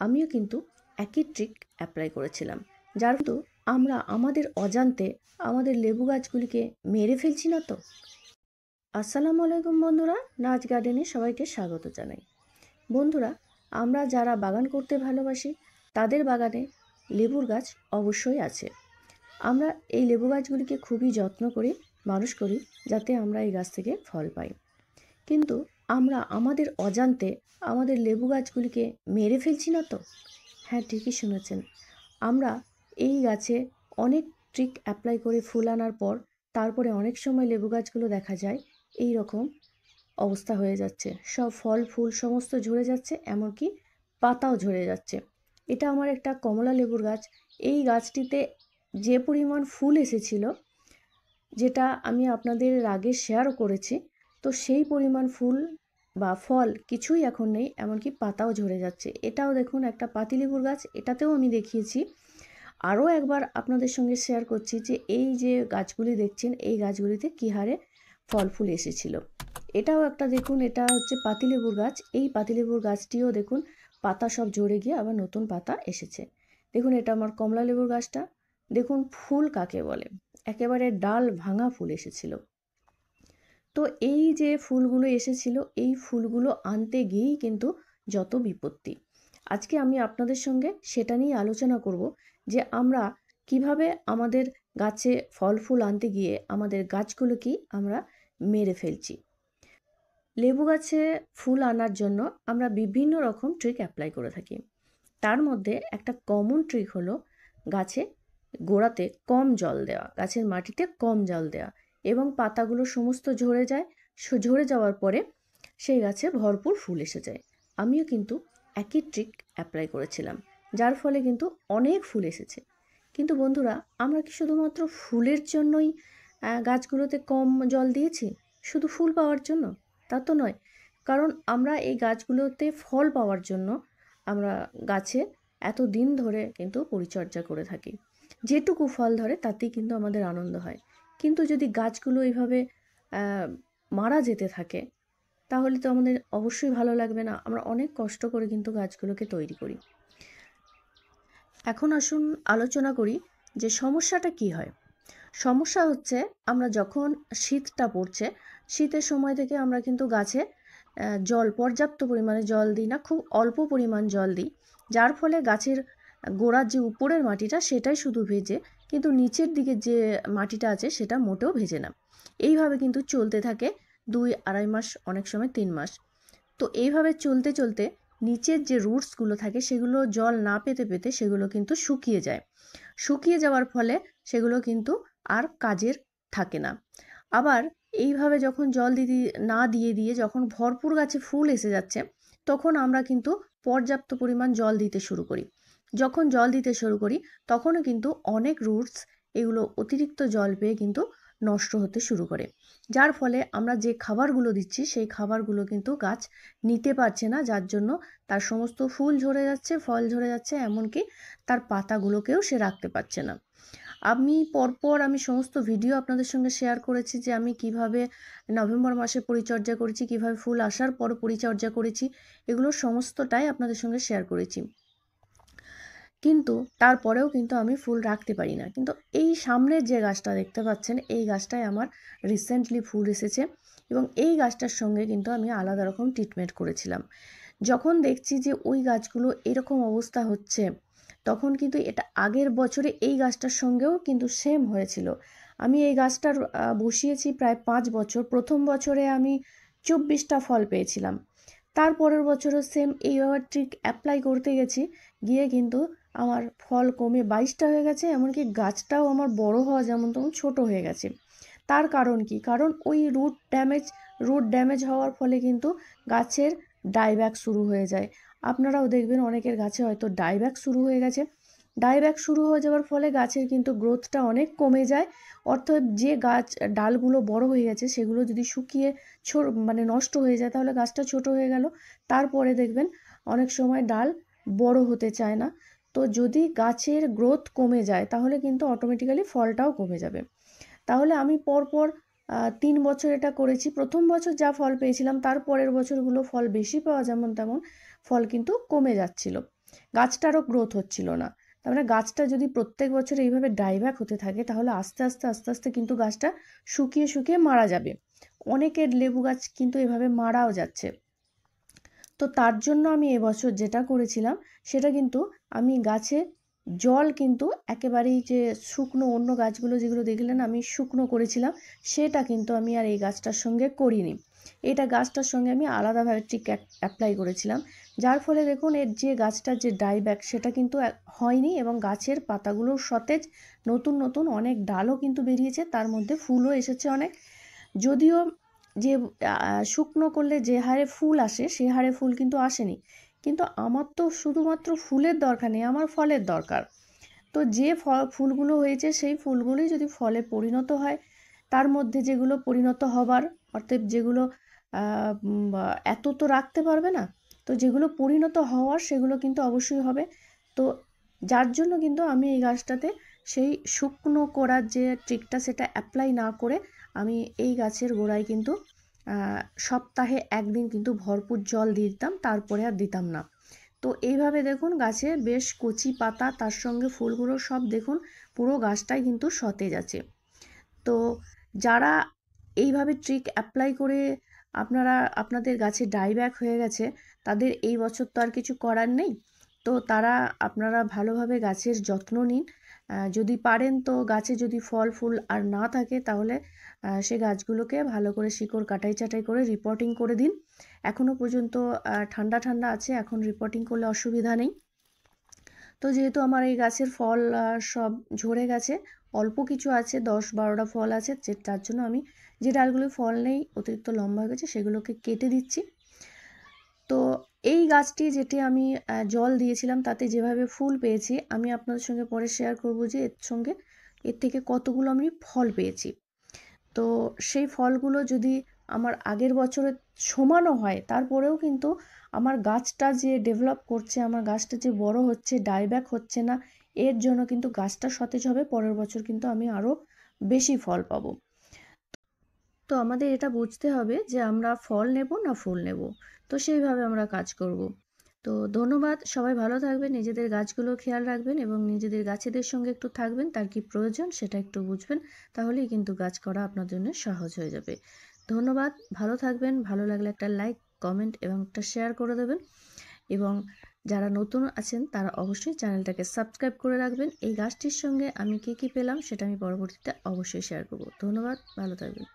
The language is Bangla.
আমিও কিন্তু একই ট্রিক অ্যাপ্লাই করেছিলাম, যার কিন্তু আমরা আমাদের অজান্তে আমাদের লেবু গাছগুলিকে মেরে ফেলছি না তো। আসসালামু আলাইকুম বন্ধুরা, নাচ গার্ডেনে সবাইকে স্বাগত জানাই। বন্ধুরা, আমরা যারা বাগান করতে ভালোবাসি তাদের বাগানে লেবুর গাছ অবশ্যই আছে। আমরা এই লেবু গাছগুলিকে খুবই যত্ন করে মানুষ করি, যাতে আমরা এই গাছ থেকে ফল পাই। কিন্তু আমরা আমাদের অজান্তে আমাদের লেবু গাছগুলিকে মেরে ফেলছি না তো। হ্যাঁ, ঠিকই শুনেছেন। আমরা এই গাছে অনেক ট্রিক অ্যাপ্লাই করে ফুল আনার পর তারপরে অনেক সময় লেবু গাছগুলো দেখা যায় এই রকম অবস্থা হয়ে যাচ্ছে, সব ফল ফুল সমস্ত ঝরে যাচ্ছে, এমনকি পাতাও ঝরে যাচ্ছে। এটা আমার একটা কমলা লেবুর গাছ। এই গাছটিতে যে পরিমাণ ফুল এসেছিল, যেটা আমি আপনাদের আগে শেয়ারও করেছি, তো সেই পরিমাণ ফুল বা ফল কিছুই এখন নেই, এমনকি পাতাও ঝরে যাচ্ছে। এটাও দেখুন একটা পাতিলেবুর গাছ, এটাতেও আমি দেখিয়েছি। আরও একবার আপনাদের সঙ্গে শেয়ার করছি যে এই যে গাছগুলি দেখছেন, এই গাছগুলিতে কী হারে ফল ফুল এসেছিল। এটাও একটা দেখুন, এটা হচ্ছে পাতিলেবুর গাছ। এই পাতিলেবুর গাছটিও দেখুন পাতা সব ঝরে গিয়ে আবার নতুন পাতা এসেছে। দেখুন, এটা আমার কমলা লেবুর গাছটা। দেখুন ফুল কাকে বলে, একেবারে ডাল ভাঙা ফুল এসেছিল। তো এই যে ফুলগুলো এসেছিল, এই ফুলগুলো আনতে গিয়েই কিন্তু যত বিপত্তি। আজকে আমি আপনাদের সঙ্গে সেটা নিয়ে আলোচনা করব যে আমরা কিভাবে আমাদের গাছে ফল ফুল আনতে গিয়ে আমাদের গাছগুলোকেই আমরা মেরে ফেলছি। লেবু গাছে ফুল আনার জন্য আমরা বিভিন্ন রকম ট্রিক অ্যাপ্লাই করে থাকি। তার মধ্যে একটা কমন ট্রিক হলো গাছে গোড়াতে কম জল দেওয়া, গাছের মাটিতে কম জল দেওয়া, এবং পাতাগুলো সমস্ত ঝরে যায়। ঝরে যাওয়ার পরে সেই গাছে ভরপুর ফুল এসে যায়। আমিও কিন্তু একই ট্রিক অ্যাপ্লাই করেছিলাম, যার ফলে কিন্তু অনেক ফুল এসেছে। কিন্তু বন্ধুরা, আমরা কি শুধুমাত্র ফুলের জন্যই গাছগুলোতে কম জল দিয়েছি, শুধু ফুল পাওয়ার জন্য? তা তো নয়। কারণ আমরা এই গাছগুলোতে ফল পাওয়ার জন্য আমরা গাছে এত দিন ধরে কিন্তু পরিচর্যা করে থাকি। যেটুকু ফল ধরে তাতেই কিন্তু আমাদের আনন্দ হয়। কিন্তু যদি গাছগুলো এইভাবে মারা যেতে থাকে, তাহলে তো আমাদের অবশ্যই ভালো লাগবে না। আমরা অনেক কষ্ট করে কিন্তু গাছগুলোকে তৈরি করি। এখন আসুন আলোচনা করি যে সমস্যাটা কি হয়। সমস্যা হচ্ছে, আমরা যখন শীতটা পড়ছে, শীতের সময় থেকে আমরা কিন্তু গাছে জল পর্যাপ্ত পরিমাণে জল দিই না, খুব অল্প পরিমাণ জল দিই, যার ফলে গাছের গোড়ার যে উপরের মাটিটা সেটাই শুধু ভেজে, কিন্তু নিচের দিকে যে মাটিটা আছে সেটা মোটেও ভেজে না। এইভাবে কিন্তু চলতে থাকে 2-2.5 মাস, অনেক সময় 3 মাস। তো এইভাবে চলতে চলতে নিচের যে রুটসগুলো থাকে সেগুলো জল না পেতে পেতে সেগুলো কিন্তু শুকিয়ে যায়। শুকিয়ে যাওয়ার ফলে সেগুলো কিন্তু আর কাজের থাকে না। আবার এইভাবে যখন জল দিতে না দিয়ে যখন ভরপুর গাছে ফুল এসে যাচ্ছে, তখন আমরা কিন্তু পর্যাপ্ত পরিমাণ জল দিতে শুরু করি। যখন জল দিতে শুরু করি তখনও কিন্তু অনেক রুটস এগুলো অতিরিক্ত জল পেয়ে কিন্তু নষ্ট হতে শুরু করে, যার ফলে আমরা যে খাবারগুলো দিচ্ছি সেই খাবারগুলো কিন্তু গাছ নিতে পারছে না, যার জন্য তার সমস্ত ফুল ঝরে যাচ্ছে, ফল ঝরে যাচ্ছে, এমনকি তার পাতাগুলোকেও সে রাখতে পারছে না। আমি সমস্ত ভিডিও আপনাদের সঙ্গে শেয়ার করেছি যে আমি কিভাবে নভেম্বর মাসে পরিচর্যা করেছি, কিভাবে ফুল আসার পর পরিচর্যা করেছি, এগুলো সমস্তটাই আপনাদের সঙ্গে শেয়ার করেছি। কিন্তু তারপরেও কিন্তু আমি ফুল রাখতে পারি না। কিন্তু এই সামনের যে গাছটা দেখতে পাচ্ছেন, এই গাছটায় আমার রিসেন্টলি ফুল এসেছে, এবং এই গাছটার সঙ্গে কিন্তু আমি আলাদা রকম ট্রিটমেন্ট করেছিলাম। যখন দেখছি যে ওই গাছগুলো এরকম অবস্থা হচ্ছে, তখন কিন্তু এটা আগের বছরে এই গাছটার সঙ্গেও কিন্তু সেম হয়েছিল। আমি এই গাছটার বসিয়েছি প্রায় 5 বছর। প্রথম বছরে আমি 24টা ফল পেয়েছিলাম। তারপরের বছরও সেম এইভাবে ট্রিক অ্যাপ্লাই করতে গেছি, গিয়ে কিন্তু আমার ফল কমে 22টা হয়ে গেছে, এমনকি গাছটাও আমার বড় হওয়া যেমন তেমন ছোট হয়ে গেছে। তার কারণ কি? কারণ ওই রুট ড্যামেজ হওয়ার ফলে কিন্তু গাছের ডাইব্যাক শুরু হয়ে যায়। আপনারাও দেখবেন অনেকের গাছে হয়তো ডাইব্যাক শুরু হয়ে গেছে। ডাইব্যাক শুরু হয়ে যাওয়ার ফলে গাছের কিন্তু গ্রোথটা অনেক কমে যায়। অর্থাৎ যে গাছ ডালগুলো বড় হয়ে গেছে সেগুলো যদি শুকিয়ে নষ্ট হয়ে যায়, তাহলে গাছটা ছোট হয়ে গেল। তারপরে দেখবেন অনেক সময় ডাল বড় হতে চায় না। তো যদি গাছের গ্রোথ কমে যায় তাহলে কিন্তু অটোমেটিক্যালি ফলটাও কমে যাবে। তাহলে আমি পরপর 3 বছর এটা করেছি। প্রথম বছর যা ফল পেয়েছিলাম তার পরের বছরগুলো ফল বেশি পাওয়া যেমন তেমন, ফল কিন্তু কমে যাচ্ছিল। গাছটারও গ্রোথ হচ্ছিল না। তার মানে গাছটা যদি প্রত্যেক বছর এইভাবে ডাইব্যাক হতে থাকে তাহলে আস্তে আস্তে আস্তে আস্তে কিন্তু গাছটা শুকিয়ে শুকিয়ে মারা যাবে। অনেকের লেবু গাছ কিন্তু এভাবে মারাও যাচ্ছে। তো তার জন্য আমি এবছর যেটা করেছিলাম সেটা কিন্তু আমি গাছে জল কিন্তু একেবারেই যে শুকনো অন্য গাছগুলো যেগুলো দেখলেন আমি শুকনো করেছিলাম, সেটা কিন্তু আমি আর এই গাছটার সঙ্গে করিনি। এটা গাছটার সঙ্গে আমি আলাদাভাবে ট্রিক অ্যাপ্লাই করেছিলাম, যার ফলে দেখুন এর যে গাছটার যে ডাইব্যাক সেটা কিন্তু হয়নি এবং গাছের পাতাগুলো সতেজ, নতুন নতুন অনেক ডালও কিন্তু বেরিয়েছে, তার মধ্যে ফুলও এসেছে অনেক। যদিও যে শুকনো করলে যে হারে ফুল আসে সে হারে ফুল কিন্তু আসেনি, কিন্তু আমার তো শুধুমাত্র ফুলের দরকার নেই, আমার ফলের দরকার। তো যে ফুলগুলো হয়েছে সেই ফুলগুলোই যদি ফলে পরিণত হয়, তার মধ্যে যেগুলো পরিণত হবার অর্থাৎ যেগুলো এত তো রাখতে পারবে না, তো যেগুলো পরিণত হওয়ার সেগুলো কিন্তু অবশ্যই হবে। তো যার জন্য কিন্তু আমি এই গাছটাতে সেই শুকনো করার যে ট্রিকটা সেটা অ্যাপ্লাই না করে আমি এই গাছের গোড়ায় কিন্তু সপ্তাহে একদিন কিন্তু ভরপুর জল দিয়ে দিতাম, তারপরে আর দিতাম না। তো এইভাবে দেখুন গাছে বেশ কচি পাতা, তার সঙ্গে ফুলগুলো সব দেখুন পুরো গাছটাই কিন্তু সতেজ আছে। তো যারা এইভাবে ট্রিক অ্যাপ্লাই করে আপনারা আপনাদের গাছে ডাইব্যাক হয়ে গেছে, তাদের এই বছর তো আর কিছু করার নেই। তো তারা আপনারা ভালোভাবে গাছের যত্ন নিন। যদি পারেন তো গাছে যদি ফল ফুল আর না থাকে তাহলে সে গাছগুলোকে ভালো করে শিকড় কাটাই ছাঁটাই করে রিপোর্টিং করে দিন। এখনও পর্যন্ত ঠান্ডা ঠান্ডা আছে, এখন রিপোর্টিং করলে অসুবিধা নেই। তো যেহেতু আমার এই গাছের ফল সব ঝরে গেছে, অল্প কিছু আছে, 10-12টা ফল আছে, যার জন্য আমি যে ডালগুলো ফল নেই অতিরিক্ত লম্বা হয়ে গেছে সেগুলোকে কেটে দিচ্ছি। তো এই গাছটি যেটি আমি জল দিয়েছিলাম তাতে যেভাবে ফুল পেয়েছি, আমি আপনাদের সঙ্গে পরে শেয়ার করব যে এর থেকে কতগুলো আমি ফল পেয়েছি। তো সেই ফলগুলো যদি আমার আগের বছরের সমানও হয়, তারপরেও কিন্তু আমার গাছটা যে ডেভেলপ করছে, আমার গাছটা যে বড় হচ্ছে, ডাইব্যাক হচ্ছে না, এর জন্য কিন্তু গাছটা সতেজ হবে, পরের বছর কিন্তু আমি আরও বেশি ফল পাবো। তো আমাদের এটা বুঝতে হবে যে আমরা ফল নেব না ফুল নেব, তো সেইভাবে আমরা কাজ করব। তো ধন্যবাদ, সবাই ভালো থাকবেন, নিজেদের গাছগুলো খেয়াল রাখবেন এবং নিজেদের গাছেদের সঙ্গে একটু থাকবেন, তার কি প্রয়োজন সেটা একটু বুঝবেন, তাহলেই কিন্তু গাছ করা আপনার জন্য সহজ হয়ে যাবে। ধন্যবাদ, ভালো থাকবেন, ভালো লাগলে একটা লাইক, কমেন্ট এবং একটা শেয়ার করে দেবেন এবং যারা নতুন আছেন তারা অবশ্যই চ্যানেলটাকে সাবস্ক্রাইব করে রাখবেন। এই গাছটির সঙ্গে আমি কী কী পেলাম সেটা আমি পরবর্তীতে অবশ্যই শেয়ার করব। ধন্যবাদ, ভালো থাকবেন।